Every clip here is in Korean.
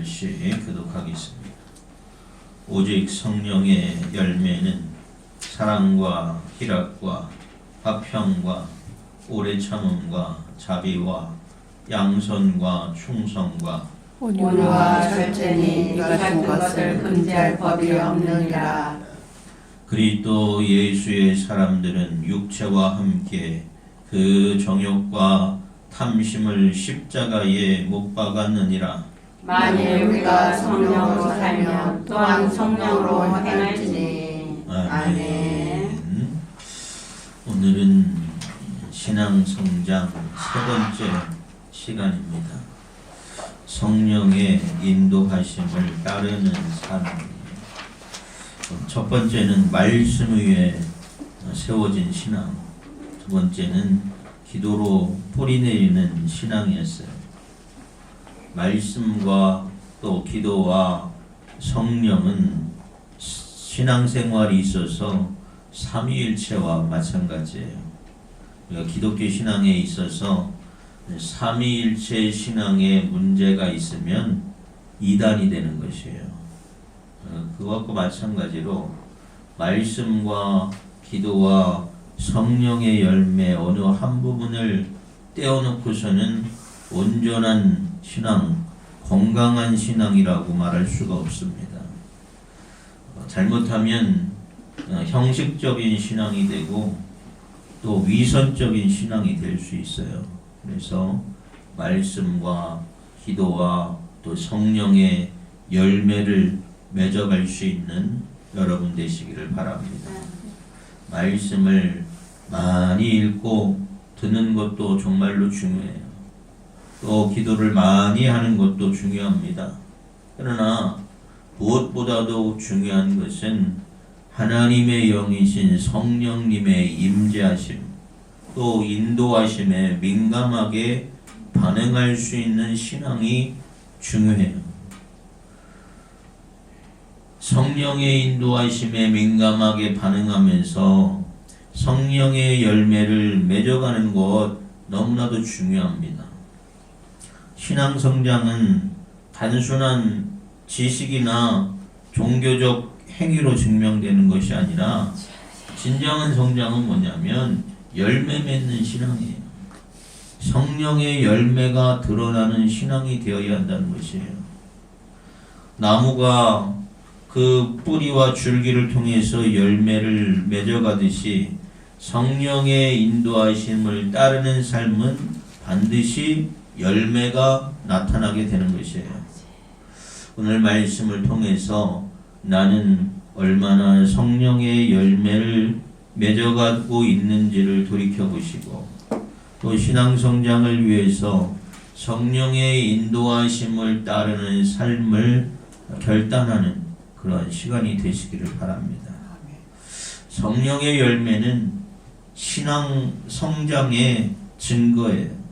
절시 교독하겠습니다. 오직 성령의 열매는 사랑과 희락과 화평과 오래 참음과 자비와 양선과 충성과 온유와 절제니 이 같은 것을 금지할 법이 없느니라. 그리스도 예수의 사람들은 육체와 함께 그 정욕과 탐심을 십자가에 못 박았느니라. 만일 우리가 성령으로 살면 또한 성령으로 행할지니. 아멘. 오늘은 신앙성장 세 번째 시간입니다. 성령의 인도하심을 따르는 삶. 첫 번째는 말씀 위에 세워진 신앙, 두 번째는 기도로 뿌리내리는 신앙이었어요. 말씀과 또 기도와 성령은 신앙생활이 있어서 삼위일체와 마찬가지예요. 우리가 기독교 신앙에 있어서 삼위일체 신앙에 문제가 있으면 이단이 되는 것이에요. 그것과 마찬가지로 말씀과 기도와 성령의 열매 어느 한 부분을 떼어놓고서는 온전한 신앙, 건강한 신앙이라고 말할 수가 없습니다. 잘못하면 형식적인 신앙이 되고 또 위선적인 신앙이 될 수 있어요. 그래서 말씀과 기도와 또 성령의 열매를 맺어갈 수 있는 여러분 되시기를 바랍니다. 말씀을 많이 읽고 듣는 것도 정말로 중요해요. 또 기도를 많이 하는 것도 중요합니다. 그러나 무엇보다도 중요한 것은 하나님의 영이신 성령님의 임재하심, 또 인도하심에 민감하게 반응할 수 있는 신앙이 중요해요. 성령의 인도하심에 민감하게 반응하면서 성령의 열매를 맺어가는 것 너무나도 중요합니다. 신앙 성장은 단순한 지식이나 종교적 행위로 증명되는 것이 아니라 진정한 성장은 뭐냐면 열매 맺는 신앙이에요. 성령의 열매가 드러나는 신앙이 되어야 한다는 것이에요. 나무가 그 뿌리와 줄기를 통해서 열매를 맺어가듯이 성령의 인도하심을 따르는 삶은 반드시 열매가 나타나게 되는 것이에요. 오늘 말씀을 통해서 나는 얼마나 성령의 열매를 맺어가고 있는지를 돌이켜보시고 또 신앙성장을 위해서 성령의 인도하심을 따르는 삶을 결단하는 그런 시간이 되시기를 바랍니다. 성령의 열매는 신앙 성장의 증거예요.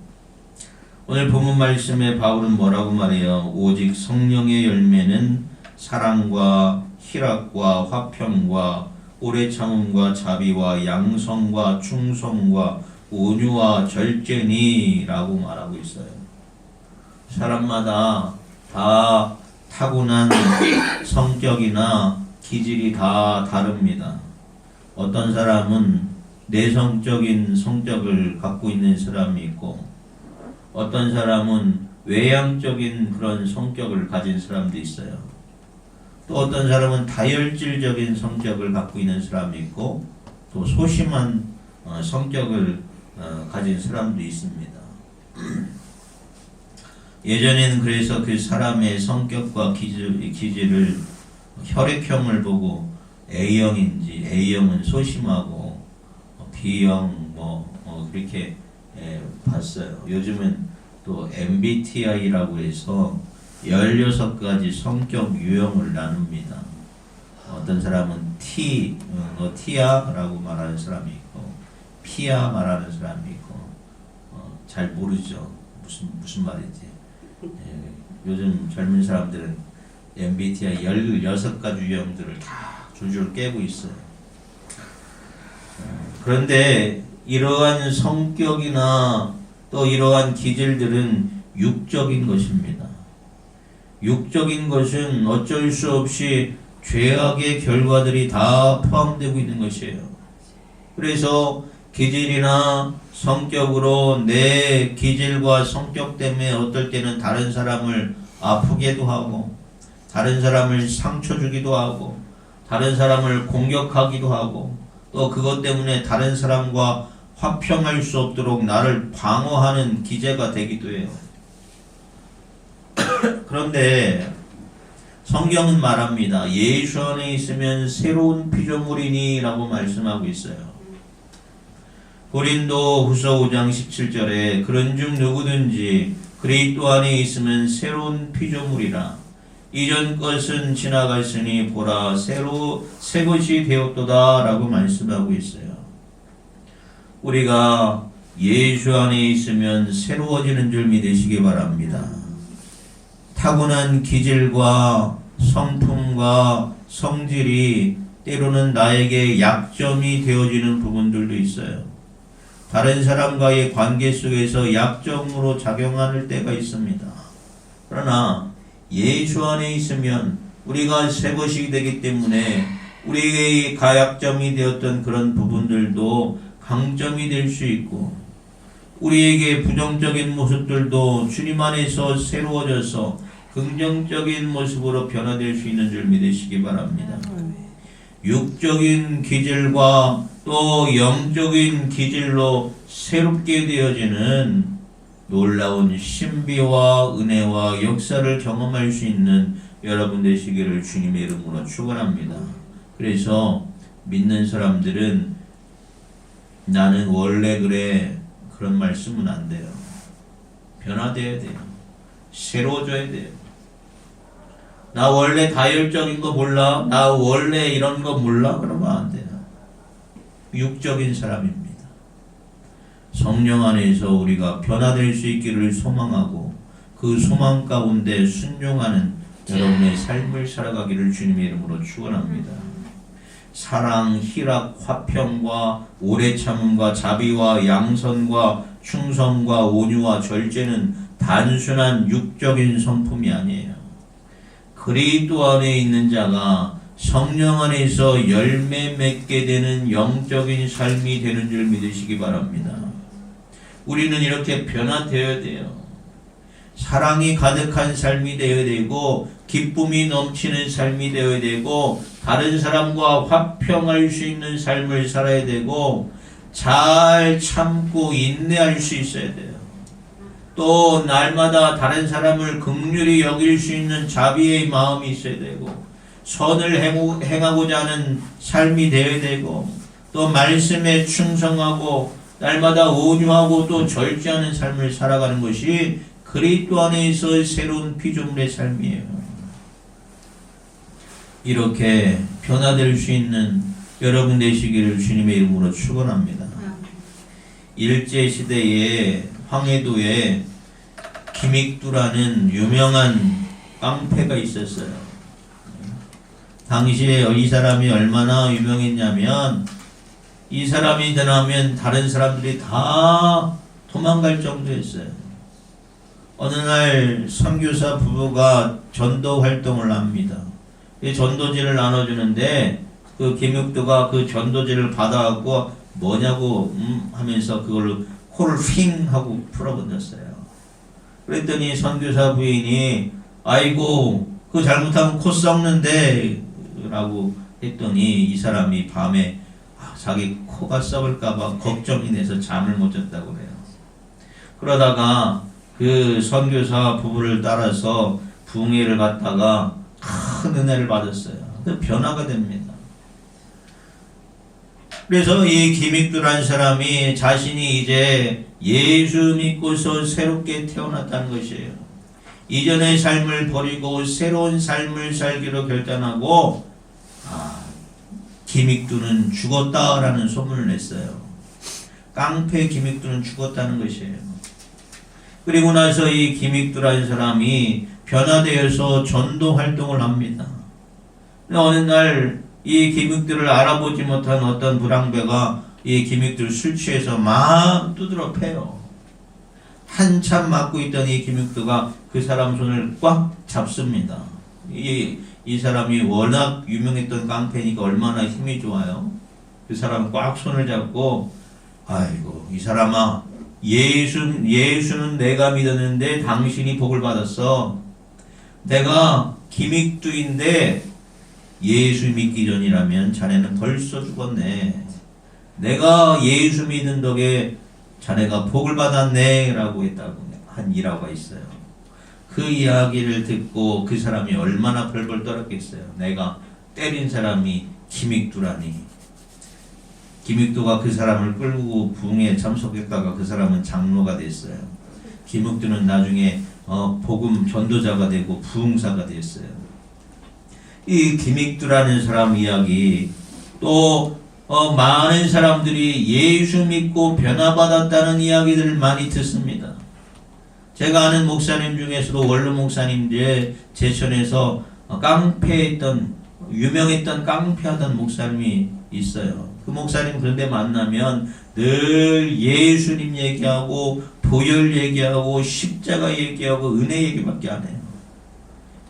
오늘 본문 말씀에 바울은 뭐라고 말해요? 오직 성령의 열매는 사랑과 희락과 화평과 오래 참음과 자비와 양성과 충성과 온유와 절제니 라고 말하고 있어요. 사람마다 다 타고난 성격이나 기질이 다 다릅니다. 어떤 사람은 내성적인 성격을 갖고 있는 사람이 있고 어떤 사람은 외향적인 그런 성격을 가진 사람도 있어요. 또 어떤 사람은 다혈질적인 성격을 갖고 있는 사람이 있고 또 소심한 성격을 가진 사람도 있습니다. 예전에는 그래서 그 사람의 성격과 기질을 혈액형을 보고 A형인지 A형은 소심하고 B형 그렇게 봤어요. 요즘은 또 MBTI라고 해서 16가지 성격 유형을 나눕니다. 어떤 사람은 너 T야? 라고 말하는 사람이 있고 P야? 말하는 사람이 있고 잘 모르죠. 무슨 말인지. 요즘 젊은 사람들은 MBTI 16가지 유형들을 다 줄줄 깨고 있어요. 그런데 이러한 성격이나 또 이러한 기질들은 육적인 것입니다. 육적인 것은 어쩔 수 없이 죄악의 결과들이 다 포함되고 있는 것이에요. 그래서 기질이나 성격으로 내 기질과 성격 때문에 어떨 때는 다른 사람을 아프게도 하고, 다른 사람을 상처 주기도 하고, 다른 사람을 공격하기도 하고, 또 그것 때문에 다른 사람과 화평할 수 없도록 나를 방어하는 기제가 되기도 해요. 그런데 성경은 말합니다. 예수 안에 있으면 새로운 피조물이니 라고 말씀하고 있어요. 고린도 후서 5장 17절에 그런즉 누구든지 그리스도 안에 있으면 새로운 피조물이라. 이전 것은 지나갔으니 보라 새 것이 되었도다 라고 말씀하고 있어요. 우리가 예수 안에 있으면 새로워지는 줄 믿으시기 바랍니다. 타고난 기질과 성품과 성질이 때로는 나에게 약점이 되어지는 부분들도 있어요. 다른 사람과의 관계 속에서 약점으로 작용하는 때가 있습니다. 그러나 예수 안에 있으면 우리가 새 것이 되기 때문에 우리의 가약점이 되었던 그런 부분들도 강점이 될 수 있고, 우리에게 부정적인 모습들도 주님 안에서 새로워져서 긍정적인 모습으로 변화될 수 있는 줄 믿으시기 바랍니다. 육적인 기질과 또 영적인 기질로 새롭게 되어지는 놀라운 신비와 은혜와 역사를 경험할 수 있는 여러분 되시기를 주님의 이름으로 축원합니다. 그래서 믿는 사람들은 나는 원래 그래 그런 말씀은 안 돼요. 변화돼야 돼요. 새로워져야 돼요. 나 원래 다혈적인 거 몰라? 나 원래 이런 거 몰라? 그러면 안 돼요. 육적인 사람입니다. 성령 안에서 우리가 변화될 수 있기를 소망하고 그 소망 가운데 순종하는 여러분의 삶을 살아가기를 주님의 이름으로 축원합니다. 사랑, 희락, 화평과 오래 참음과 자비와 양선과 충성과 온유와 절제는 단순한 육적인 성품이 아니에요. 그리스도 안에 있는 자가 성령 안에서 열매 맺게 되는 영적인 삶이 되는 줄 믿으시기 바랍니다. 우리는 이렇게 변화되어야 돼요. 사랑이 가득한 삶이 되어야 되고, 기쁨이 넘치는 삶이 되어야 되고, 다른 사람과 화평할 수 있는 삶을 살아야 되고, 잘 참고 인내할 수 있어야 돼요. 또 날마다 다른 사람을 긍휼히 여길 수 있는 자비의 마음이 있어야 되고, 선을 행하고자 하는 삶이 되어야 되고, 또 말씀에 충성하고 날마다 온유하고 또 절제하는 삶을 살아가는 것이 그리스도 안에서 새로운 피조물의 삶이에요. 이렇게 변화될 수 있는 여러분 되시기를 주님의 이름으로 축원합니다. 일제시대에 황해도에 김익두라는 유명한 깡패가 있었어요. 당시에 이 사람이 얼마나 유명했냐면, 이 사람이 드나면 다른 사람들이 다 도망갈 정도였어요. 어느 날 선교사 부부가 전도 활동을 합니다. 전도지를 나눠주는데 그 김육두가 그 전도지를 받아갖고 뭐냐고 하면서 그걸로 코를 휙 하고 풀어버렸어요. 그랬더니 선교사 부인이 아이고 그 잘못하면 코 썩는데 라고 했더니 이 사람이 밤에 자기 코가 썩을까봐 걱정이 돼서 잠을 못 잤다고 그래요. 그러다가 그 선교사 부부를 따라서 붕해를 갔다가 큰 은혜를 받았어요. 변화가 됩니다. 그래서 이 김익두라는 사람이 자신이 이제 예수 믿고서 새롭게 태어났다는 것이에요. 이전의 삶을 버리고 새로운 삶을 살기로 결단하고 김익두는 죽었다라는 소문을 냈어요. 깡패 김익두는 죽었다는 것이에요. 그리고 나서 이 김익두라는 사람이 변화되어서 전도 활동을 합니다. 어느 날 이 김익두를 알아보지 못한 어떤 불황배가 이 김익두를 술 취해서 막 두드러 패요. 한참 맞고 있던 이 김육도가 그 사람 손을 꽉 잡습니다. 이 사람이 워낙 유명했던 깡패니까 얼마나 힘이 좋아요. 그 사람 꽉 손을 잡고, 아이고 이 사람아, 예수는 내가 믿었는데 당신이 복을 받았어. 내가 김익두인데 예수 믿기 전이라면 자네는 벌써 죽었네. 내가 예수 믿은 덕에 자네가 복을 받았네 라고 했다고 한 일화가 있어요. 그 이야기를 듣고 그 사람이 얼마나 벌벌 떨었겠어요. 내가 때린 사람이 김익두라니. 김익두가 그 사람을 끌고 부흥에 참석했다가 그 사람은 장로가 됐어요. 김익두는 나중에 복음 전도자가 되고 부흥사가 됐어요. 이 김익두라는 사람 이야기, 또 많은 사람들이 예수 믿고 변화받았다는 이야기들을 많이 듣습니다. 제가 아는 목사님 중에서도 원로 목사님들 제천에서 유명했던 깡패하던 목사님이 있어요. 그 목사님 그런데 만나면 늘 예수님 얘기하고 보혈 얘기하고 십자가 얘기하고 은혜 얘기밖에 안 해요.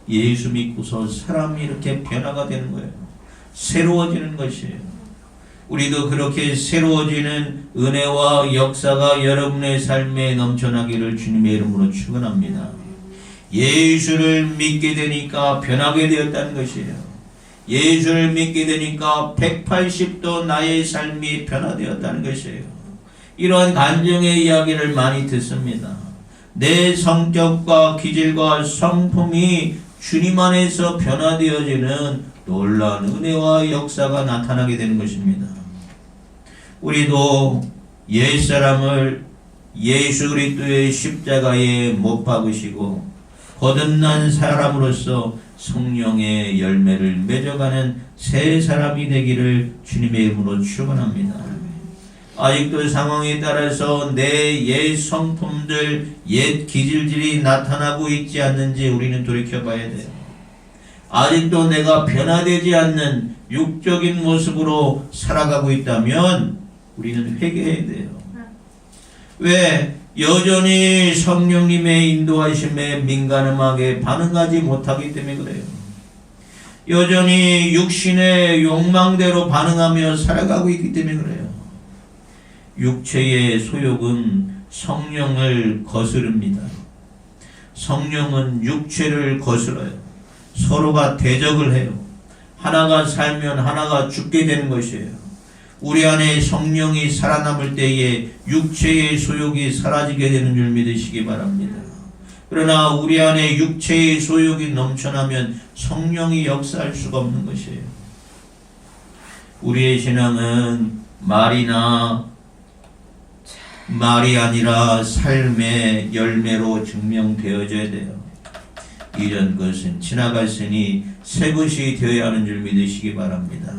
예수 믿고서 사람이 이렇게 변화가 되는 거예요. 새로워지는 것이에요. 우리도 그렇게 새로워지는 은혜와 역사가 여러분의 삶에 넘쳐나기를 주님의 이름으로 축원합니다. 예수를 믿게 되니까 변하게 되었다는 것이에요. 예수를 믿게 되니까 180도 나의 삶이 변화되었다는 것이에요. 이러한 간증의 이야기를 많이 듣습니다. 내 성격과 기질과 성품이 주님 안에서 변화되어지는 놀라운 은혜와 역사가 나타나게 되는 것입니다. 우리도 옛사람을 예수 그리스도의 십자가에 못 박으시고 거듭난 사람으로서 성령의 열매를 맺어가는 새 사람이 되기를 주님의 이름으로 축원합니다. 아직도 상황에 따라서 내 옛 성품들, 옛 기질들이 나타나고 있지 않는지 우리는 돌이켜봐야 돼요. 아직도 내가 변화되지 않는 육적인 모습으로 살아가고 있다면 우리는 회개해야 돼요. 왜? 여전히 성령님의 인도하심에 민감하게 반응하지 못하기 때문에 그래요. 여전히 육신의 욕망대로 반응하며 살아가고 있기 때문에 그래요. 육체의 소욕은 성령을 거스릅니다. 성령은 육체를 거스러요. 서로가 대적을 해요. 하나가 살면 하나가 죽게 되는 것이에요. 우리 안에 성령이 살아남을 때에 육체의 소욕이 사라지게 되는 줄 믿으시기 바랍니다. 그러나 우리 안에 육체의 소욕이 넘쳐나면 성령이 역사할 수가 없는 것이에요. 우리의 신앙은 말이 아니라 삶의 열매로 증명되어져야 돼요. 이전 것은 지나갔으니 새 것이 되어야 하는 줄 믿으시기 바랍니다.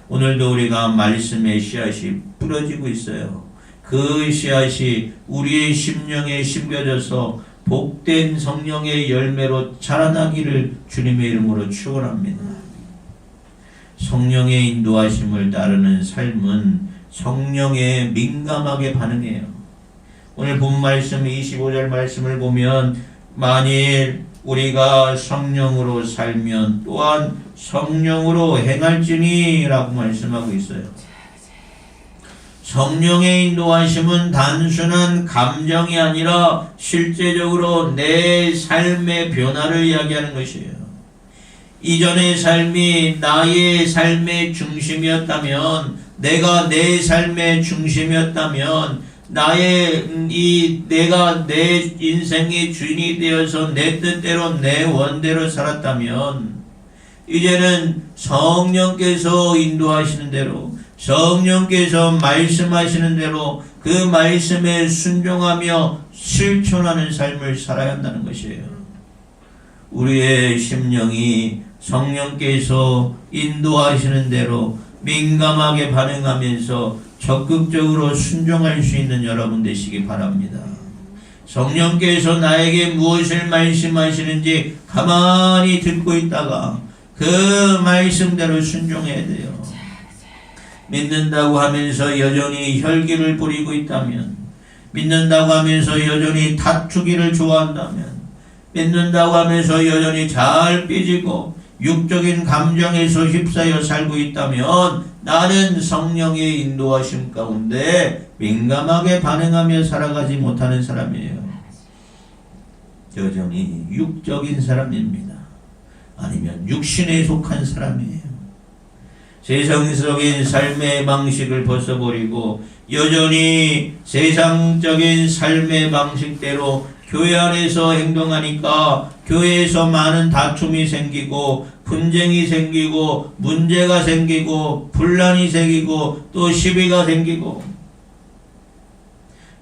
오늘도 우리가 말씀의 씨앗이 뿌려지고 있어요. 그 씨앗이 우리의 심령에 심겨져서 복된 성령의 열매로 자라나기를 주님의 이름으로 축원합니다. 성령의 인도하심을 따르는 삶은 성령에 민감하게 반응해요. 오늘 본 말씀 25절 말씀을 보면 만일 우리가 성령으로 살면 또한 성령으로 행할지니 라고 말씀하고 있어요. 성령의 인도하심은 단순한 감정이 아니라 실제적으로 내 삶의 변화를 이야기하는 것이에요. 이전의 삶이 나의 삶의 중심이었다면, 내가 내 삶의 중심이었다면, 내가 내 인생의 주인이 되어서 내 뜻대로 내 원대로 살았다면, 이제는 성령께서 인도하시는 대로, 성령께서 말씀하시는 대로 그 말씀에 순종하며 실천하는 삶을 살아야 한다는 것이에요. 우리의 심령이 성령께서 인도하시는 대로 민감하게 반응하면서 적극적으로 순종할 수 있는 여러분 되시기 바랍니다. 성령께서 나에게 무엇을 말씀하시는지 가만히 듣고 있다가 그 말씀대로 순종해야 돼요. 믿는다고 하면서 여전히 혈기를 부리고 있다면, 믿는다고 하면서 여전히 다투기를 좋아한다면, 믿는다고 하면서 여전히 잘 삐지고 육적인 감정에서 휩싸여 살고 있다면 나는 성령의 인도하심 가운데 민감하게 반응하며 살아가지 못하는 사람이에요. 여전히 육적인 사람입니다. 아니면 육신에 속한 사람이에요. 세상적인 삶의 방식을 벗어버리고 여전히 세상적인 삶의 방식대로 교회 안에서 행동하니까 교회에서 많은 다툼이 생기고 분쟁이 생기고 문제가 생기고 분란이 생기고 또 시비가 생기고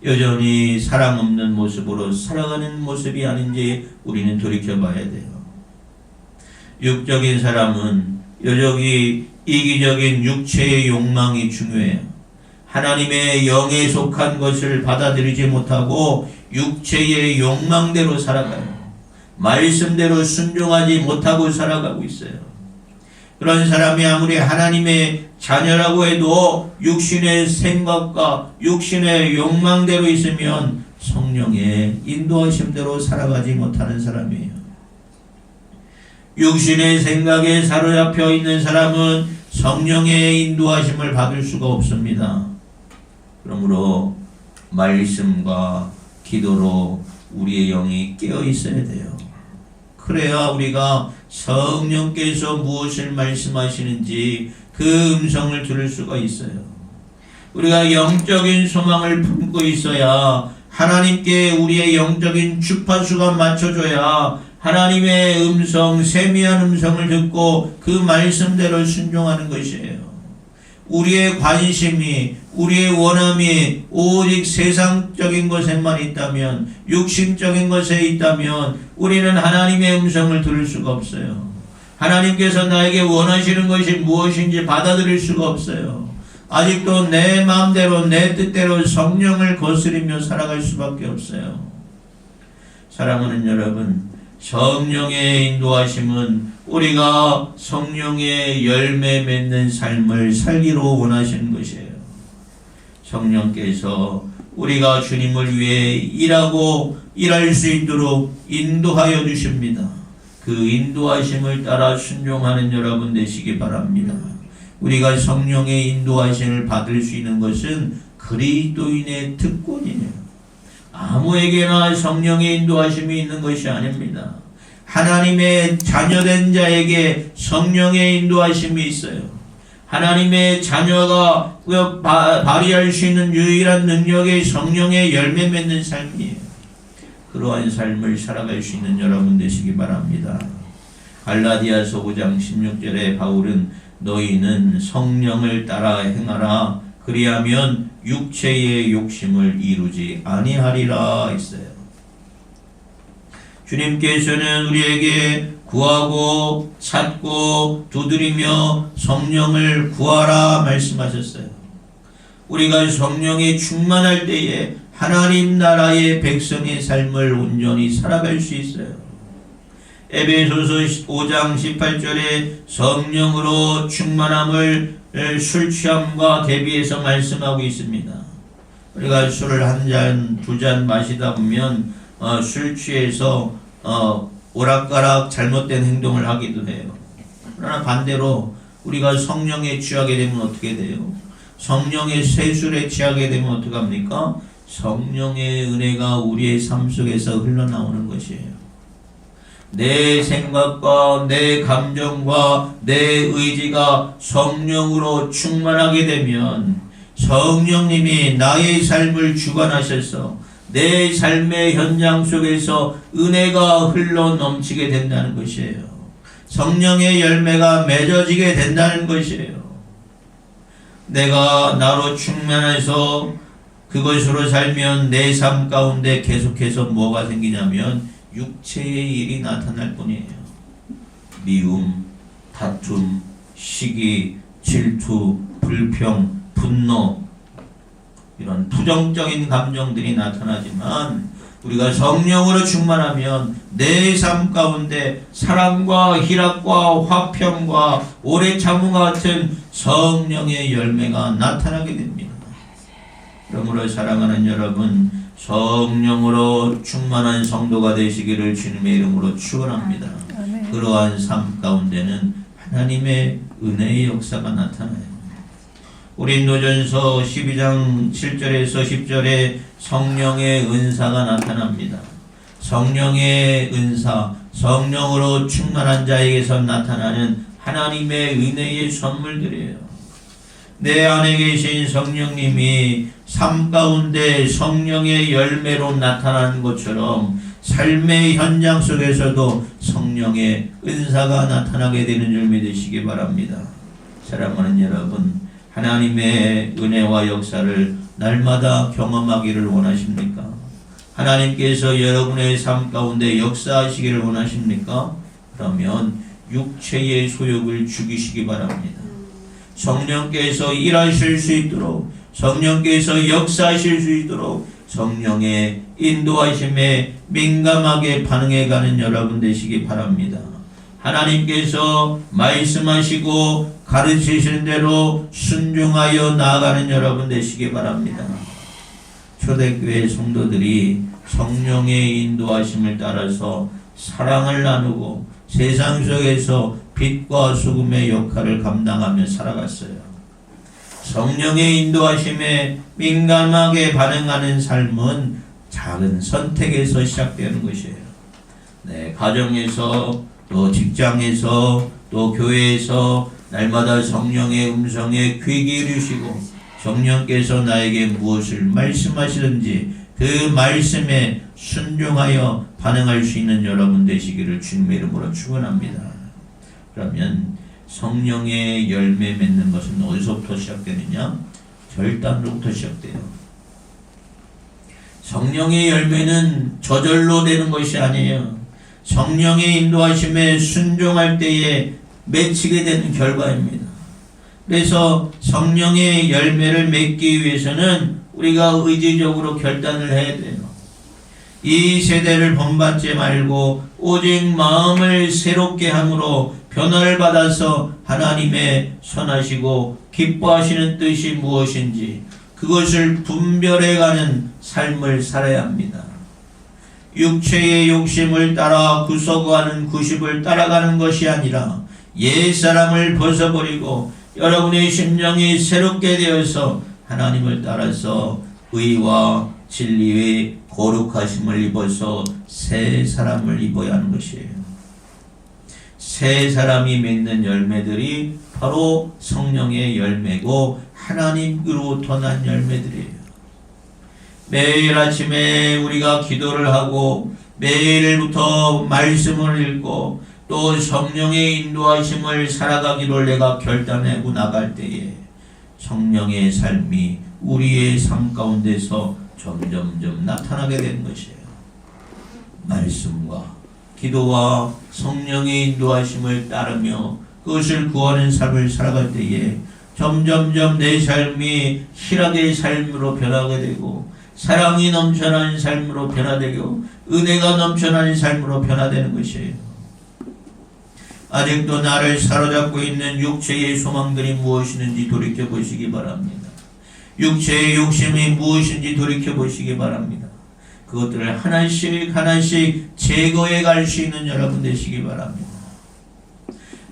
여전히 사랑 없는 모습으로 살아가는 모습이 아닌지 우리는 돌이켜봐야 돼요. 육적인 사람은 여전히 이기적인 육체의 욕망이 중요해요. 하나님의 영에 속한 것을 받아들이지 못하고 육체의 욕망대로 살아가요. 말씀대로 순종하지 못하고 살아가고 있어요. 그런 사람이 아무리 하나님의 자녀라고 해도 육신의 생각과 육신의 욕망대로 있으면 성령의 인도하심대로 살아가지 못하는 사람이에요. 육신의 생각에 사로잡혀 있는 사람은 성령의 인도하심을 받을 수가 없습니다. 그러므로 말씀과 기도로 우리의 영이 깨어 있어야 돼요. 그래야 우리가 성령께서 무엇을 말씀하시는지 그 음성을 들을 수가 있어요. 우리가 영적인 소망을 품고 있어야 하나님께 우리의 영적인 주파수가 맞춰줘야 하나님의 음성, 세미한 음성을 듣고 그 말씀대로 순종하는 것이에요. 우리의 관심이, 우리의 원함이 오직 세상적인 것에만 있다면, 육신적인 것에 있다면 우리는 하나님의 음성을 들을 수가 없어요. 하나님께서 나에게 원하시는 것이 무엇인지 받아들일 수가 없어요. 아직도 내 마음대로 내 뜻대로 성령을 거스리며 살아갈 수밖에 없어요. 사랑하는 여러분, 성령의 인도하심은 우리가 성령의 열매 맺는 삶을 살기로 원하시는 것이에요. 성령께서 우리가 주님을 위해 일할 수 있도록 인도하여 주십니다. 그 인도하심을 따라 순종하는 여러분 되시기 바랍니다. 우리가 성령의 인도하심을 받을 수 있는 것은 그리스도인의 특권이에요. 아무에게나 성령의 인도하심이 있는 것이 아닙니다. 하나님의 자녀된 자에게 성령의 인도하심이 있어요. 하나님의 자녀가 발휘할 수 있는 유일한 능력이 성령의 열매 맺는 삶이에요. 그러한 삶을 살아갈 수 있는 여러분 되시기 바랍니다. 갈라디아서 5장 16절에 바울은 너희는 성령을 따라 행하라 그리하면 육체의 욕심을 이루지 아니하리라 했어요. 주님께서는 우리에게 구하고 찾고 두드리며 성령을 구하라 말씀하셨어요. 우리가 성령이 충만할 때에 하나님 나라의 백성의 삶을 온전히 살아갈 수 있어요. 에베소서 5장 18절에 성령으로 충만함을 술 취함과 대비해서 말씀하고 있습니다. 우리가 술을 한 잔, 두 잔 마시다 보면 술 취해서 오락가락 잘못된 행동을 하기도 해요. 그러나 반대로 우리가 성령에 취하게 되면 어떻게 돼요? 성령의 세술에 취하게 되면 어떡합니까? 성령의 은혜가 우리의 삶 속에서 흘러나오는 것이에요. 내 생각과 내 감정과 내 의지가 성령으로 충만하게 되면 성령님이 나의 삶을 주관하셔서 내 삶의 현장 속에서 은혜가 흘러 넘치게 된다는 것이에요. 성령의 열매가 맺어지게 된다는 것이에요. 내가 나로 충만해서 그것으로 살면 내 삶 가운데 계속해서 뭐가 생기냐면 육체의 일이 나타날 뿐이에요. 미움, 다툼, 시기, 질투, 불평, 분노 이런 부정적인 감정들이 나타나지만 우리가 성령으로 충만하면 내 삶 가운데 사랑과 희락과 화평과 오래 참음과 같은 성령의 열매가 나타나게 됩니다. 그러므로 사랑하는 여러분, 성령으로 충만한 성도가 되시기를 주님의 이름으로 축원합니다. 그러한 삶 가운데는 하나님의 은혜의 역사가 나타나요. 고린도전서 12장 7절에서 10절에 성령의 은사가 나타납니다. 성령의 은사, 성령으로 충만한 자에게서 나타나는 하나님의 은혜의 선물들이에요. 내 안에 계신 성령님이 삶 가운데 성령의 열매로 나타나는 것처럼 삶의 현장 속에서도 성령의 은사가 나타나게 되는 줄 믿으시기 바랍니다. 사랑하는 여러분, 하나님의 은혜와 역사를 날마다 경험하기를 원하십니까? 하나님께서 여러분의 삶 가운데 역사하시기를 원하십니까? 그러면 육체의 소욕을 죽이시기 바랍니다. 성령께서 일하실 수 있도록, 성령께서 역사하실 수 있도록 성령의 인도하심에 민감하게 반응해가는 여러분 되시기 바랍니다. 하나님께서 말씀하시고 가르치시는 대로 순종하여 나아가는 여러분 되시기 바랍니다. 초대교회 성도들이 성령의 인도하심을 따라서 사랑을 나누고 세상 속에서 빛과 소금의 역할을 감당하며 살아갔어요. 성령의 인도하심에 민감하게 반응하는 삶은 작은 선택에서 시작되는 것이에요. 네, 가정에서 또 직장에서 또 교회에서 날마다 성령의 음성에 귀 기울이시고 성령께서 나에게 무엇을 말씀하시든지 그 말씀에 순종하여 반응할 수 있는 여러분 되시기를 주님의 이름으로 축원합니다. 그러면 성령의 열매 맺는 것은 어디서부터 시작되느냐? 결단으로부터 시작돼요. 성령의 열매는 저절로 되는 것이 아니에요. 성령의 인도하심에 순종할 때에 맺히게 되는 결과입니다. 그래서 성령의 열매를 맺기 위해서는 우리가 의지적으로 결단을 해야 돼요. 이 세대를 본받지 말고 오직 마음을 새롭게 함으로 변화를 받아서 하나님의 선하시고 기뻐하시는 뜻이 무엇인지 그것을 분별해가는 삶을 살아야 합니다. 육체의 욕심을 따라 구속하는 구십을 따라가는 것이 아니라 옛사람을 벗어버리고 여러분의 심령이 새롭게 되어서 하나님을 따라서 의와 진리의 거룩하심을 입어서 새 사람을 입어야 하는 것이에요. 새 사람이 맺는 열매들이 바로 성령의 열매고 하나님으로부터 난 열매들이에요. 매일 아침에 우리가 기도를 하고 매일부터 말씀을 읽고 또 성령의 인도하심을 살아가기를 내가 결단하고 나갈 때에 성령의 삶이 우리의 삶 가운데서 점점점 나타나게 되는 것이에요. 말씀과 기도와 성령의 인도하심을 따르며 그것을 구하는 삶을 살아갈 때에 점점점 내 삶이 희락의 삶으로 변하게 되고 사랑이 넘쳐나는 삶으로 변화되고 은혜가 넘쳐나는 삶으로 변화되는 것이에요. 아직도 나를 사로잡고 있는 육체의 소망들이 무엇이는지 돌이켜보시기 바랍니다. 육체의 욕심이 무엇인지 돌이켜보시기 바랍니다. 그것들을 하나씩 하나씩 제거해 갈 수 있는 여러분 되시기 바랍니다.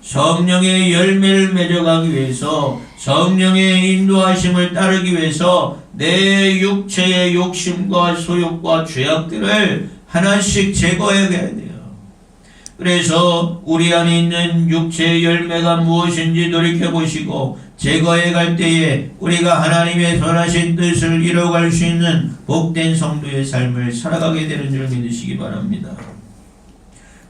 성령의 열매를 맺어가기 위해서 성령의 인도하심을 따르기 위해서 내 육체의 욕심과 소욕과 죄악들을 하나씩 제거해야 돼요. 그래서 우리 안에 있는 육체의 열매가 무엇인지 돌이켜보시고 제거해 갈 때에 우리가 하나님의 선하신 뜻을 이루어갈 수 있는 복된 성도의 삶을 살아가게 되는 줄 믿으시기 바랍니다.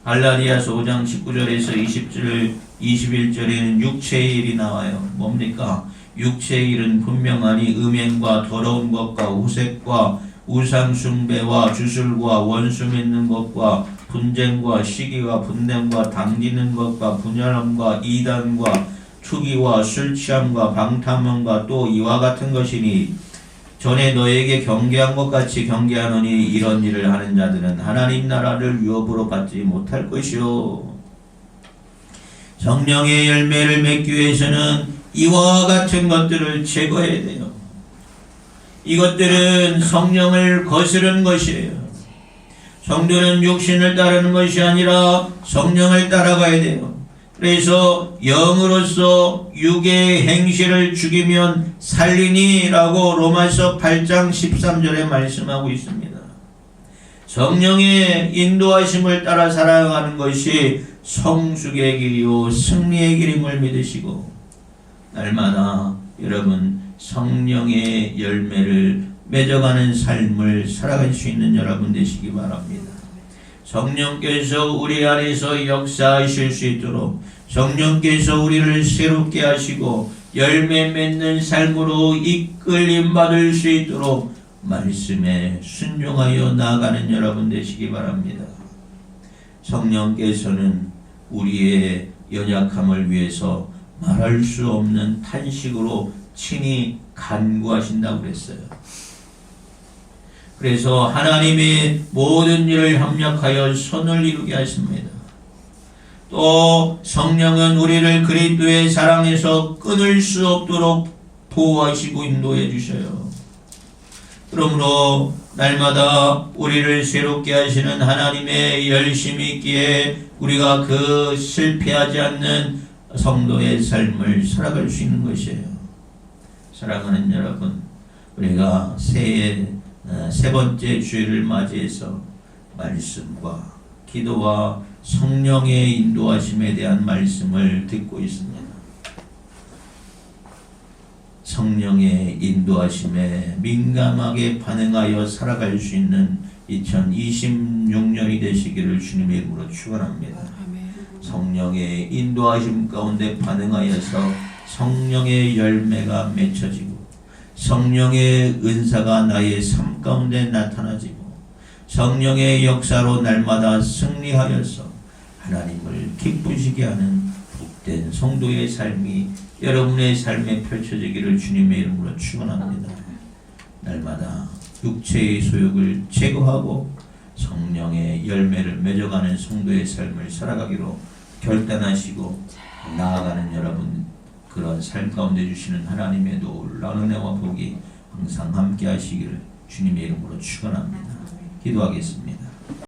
갈라디아서 5장 19절에서 20절, 21절에는 육체의 일이 나와요. 뭡니까? 육체의 일은 분명하니 음행과 더러운 것과 우색과 우상숭배와 주술과 원수 맺는 것과 분쟁과 시기와 분냄과 당기는 것과 분열함과 이단과 투기와 술취함과 방탕함과 또 이와 같은 것이니 전에 너에게 경계한 것 같이 경계하노니 이런 일을 하는 자들은 하나님 나라를 유업으로 받지 못할 것이요. 성령의 열매를 맺기 위해서는 이와 같은 것들을 제거해야 돼요. 이것들은 성령을 거스르는 것이에요. 성도는 육신을 따르는 것이 아니라 성령을 따라가야 돼요. 그래서 영으로서 육의 행실을 죽이면 살리니 라고 로마서 8장 13절에 말씀하고 있습니다. 성령의 인도하심을 따라 살아가는 것이 성숙의 길이요 승리의 길임을 믿으시고 날마다 여러분 성령의 열매를 맺어가는 삶을 살아갈 수 있는 여러분 되시기 바랍니다. 성령께서 우리 안에서 역사하실 수 있도록 성령께서 우리를 새롭게 하시고 열매 맺는 삶으로 이끌림 받을 수 있도록 말씀에 순종하여 나아가는 여러분 되시기 바랍니다. 성령께서는 우리의 연약함을 위해서 말할 수 없는 탄식으로 친히 간구하신다고 그랬어요. 그래서 하나님이 모든 일을 협력하여 선을 이루게 하십니다. 또 성령은 우리를 그리스도의 사랑에서 끊을 수 없도록 보호하시고 인도해 주셔요. 그러므로 날마다 우리를 새롭게 하시는 하나님의 열심이 있기에 우리가 그 실패하지 않는 성도의 삶을 살아갈 수 있는 것이에요. 사랑하는 여러분, 우리가 새해 세 번째 주일을 맞이해서 말씀과 기도와 성령의 인도하심에 대한 말씀을 듣고 있습니다. 성령의 인도하심에 민감하게 반응하여 살아갈 수 있는 2026년이 되시기를 주님의 이름으로 축원합니다. 성령의 인도하심 가운데 반응하여서 성령의 열매가 맺혀지고 성령의 은사가 나의 삶 가운데 나타나지고 성령의 역사로 날마다 승리하여서 하나님을 기쁘시게 하는 복된 성도의 삶이 여러분의 삶에 펼쳐지기를 주님의 이름으로 축원합니다. 날마다 육체의 소욕을 제거하고 성령의 열매를 맺어가는 성도의 삶을 살아가기로 결단하시고 나아가는 여러분, 그런 삶 가운데 주시는 하나님의 놀라운 은혜와 복이 항상 함께 하시기를 주님의 이름으로 축원합니다. 기도하겠습니다.